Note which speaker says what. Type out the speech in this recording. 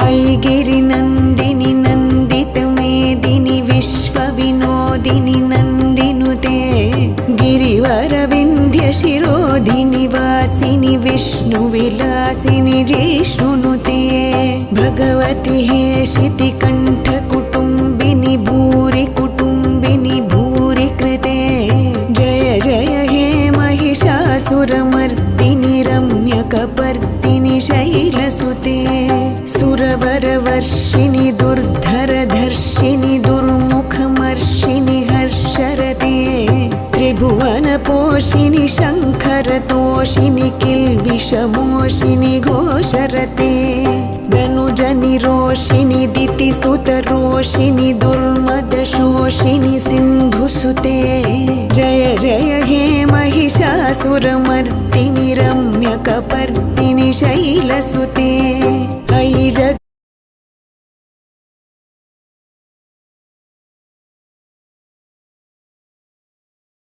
Speaker 1: ऐगिरिनन्दिनि नन्दितमेदिनि विश्वविनोदिनि नन्दिनुते गिरिवरविन्ध्यशिरोधिनि वासिनि विष्णुविलासिनि जिष्णुनुते भगवति हेशितिकण्ठकुटुम्बिनि भूरि कुटुम्बिनि भूरि कृते जय जय हे महिषासुरमर्दिनि रम्यकपर्दिनि शैलसुते सुरवरवर्षिणि दुर्धरधर्षिणि दुर्मुखमर्षिणि हर्षरते त्रिभुवनपोषिणि शङ्करतोषिणि किल्बिषमोषिणि घोषरते धनुजनिरोषिणि दितिसुतरोषिणि दुर्मदशोषिणि सिन्धुसुते जय जय हे महिषासुरमर्दिनि रम्यकपर्दिनि शैलसुते ऐ